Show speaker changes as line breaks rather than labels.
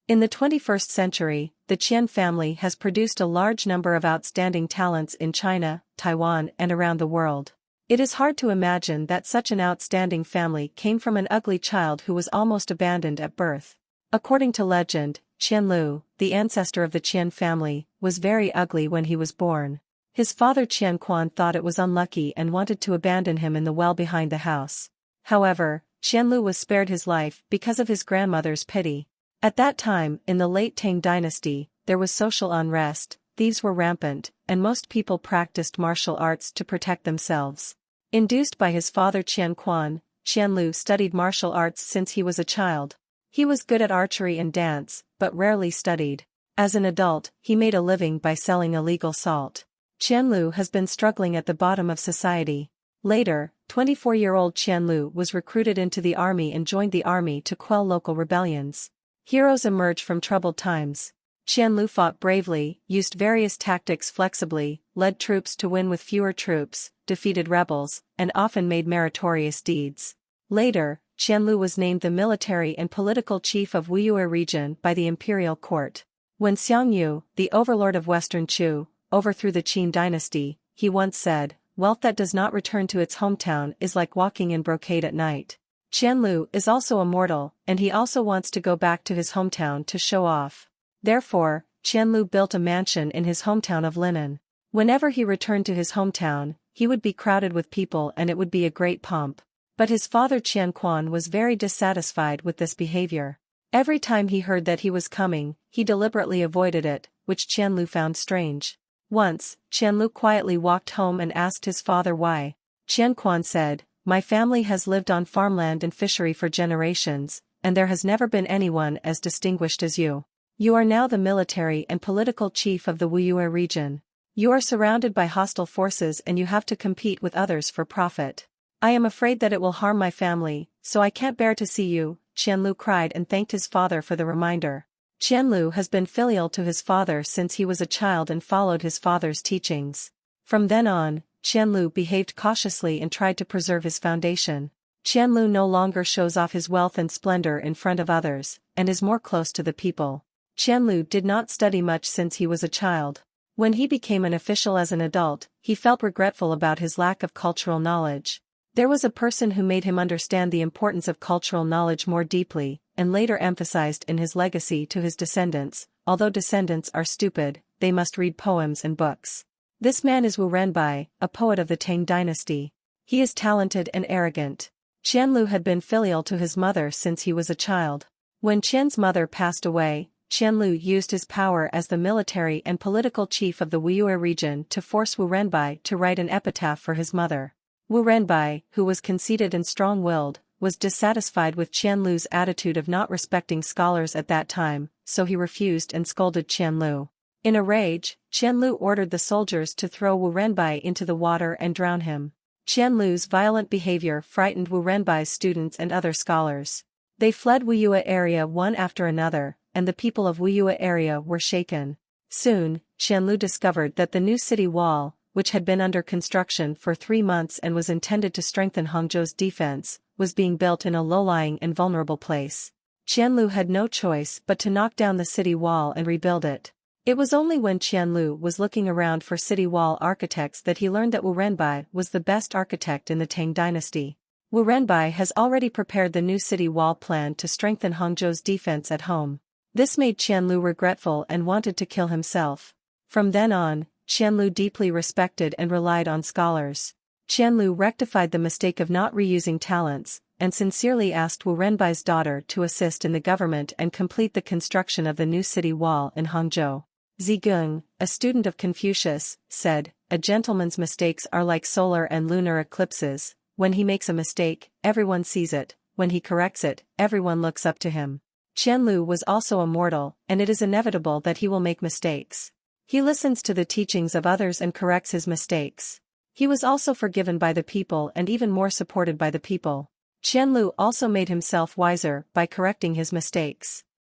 In the 21st century, the Qian family has produced a large number of outstanding talents in China, Taiwan, and around the world. It is hard to imagine that such an outstanding family came from an ugly child who was almost abandoned at birth. According to legend, Qianlu, the ancestor of the Qian family, was very ugly when he was born. His father Qianquan thought it was unlucky and wanted to abandon him in the well behind the house. However, Qianlu was spared his life because of his grandmother's pity. At that time, in the late Tang dynasty, there was social unrest, thieves were rampant, and most people practiced martial arts to protect themselves. Induced by his father Qianquan, Qianlu studied martial arts since he was a child. He was good at archery and dance, but rarely studied. As an adult, he made a living by selling illegal salt. Qianlu has been struggling at the bottom of society. Later, 24-year-old Qianlu was recruited into the army and joined the army to quell local rebellions. Heroes emerge from troubled times. Qianlu fought bravely, used various tactics flexibly, led troops to win with fewer troops, defeated rebels, and often made meritorious deeds. Later, Qianlu was named the military and political chief of Wuyue region by the imperial court. When Xiangyu, the overlord of Western Chu, overthrew the Qin dynasty, he once said, "Wealth that does not return to its hometown is like walking in brocade at night." Qianlu is also immortal, and he also wants to go back to his hometown to show off. Therefore, Qianlu built a mansion in his hometown of Linan. Whenever he returned to his hometown, he would be crowded with people and it would be a great pomp. But his father Qianquan was very dissatisfied with this behavior. Every time he heard that he was coming, he deliberately avoided it, which Qianlu found strange. Once, Qianlu quietly walked home and asked his father why. Qianquan said, "My family has lived on farmland and fishery for generations, and there has never been anyone as distinguished as you. You are now the military and political chief of the Wuyue region. You are surrounded by hostile forces and you have to compete with others for profit. I am afraid that it will harm my family, so I can't bear to see you," Qianlu cried and thanked his father for the reminder. Qianlu has been filial to his father since he was a child and followed his father's teachings. From then on, Qianlu behaved cautiously and tried to preserve his foundation. Qianlu no longer shows off his wealth and splendor in front of others, and is more close to the people. Qianlu did not study much since he was a child. When he became an official as an adult, he felt regretful about his lack of cultural knowledge. There was a person who made him understand the importance of cultural knowledge more deeply, and later emphasized in his legacy to his descendants, although descendants are stupid, they must read poems and books. This man is Wu Renbai, a poet of the Tang dynasty. He is talented and arrogant. Qianlu had been filial to his mother since he was a child. When Qian's mother passed away, Qianlu used his power as the military and political chief of the Wuyue region to force Wu Renbai to write an epitaph for his mother. Wu Renbai, who was conceited and strong-willed, was dissatisfied with Qianlu's attitude of not respecting scholars at that time, so he refused and scolded Qianlu. In a rage, Qianlu ordered the soldiers to throw Wu Renbai into the water and drown him. Qianlu's violent behavior frightened Wu Renbai's students and other scholars. They fled Wuyue area one after another, and the people of Wuyue area were shaken. Soon, Qianlu discovered that the new city wall, which had been under construction for 3 months and was intended to strengthen Hangzhou's defense, was being built in a low-lying and vulnerable place. Qianlu had no choice but to knock down the city wall and rebuild it. It was only when Qianlu was looking around for city wall architects that he learned that Wu Renbai was the best architect in the Tang dynasty. Wu Renbai has already prepared the new city wall plan to strengthen Hangzhou's defense at home. This made Qianlu regretful and wanted to kill himself. From then on, Qianlu deeply respected and relied on scholars. Qianlu rectified the mistake of not reusing talents, and sincerely asked Wu Renbai's daughter to assist in the government and complete the construction of the new city wall in Hangzhou. Zigung, a student of Confucius, said, "A gentleman's mistakes are like solar and lunar eclipses. When he makes a mistake, everyone sees it. When he corrects it, everyone looks up to him." Qianlu was also a mortal, and it is inevitable that he will make mistakes. He listens to the teachings of others and corrects his mistakes. He was also forgiven by the people and even more supported by the people. Qianlu also made himself wiser by correcting his mistakes.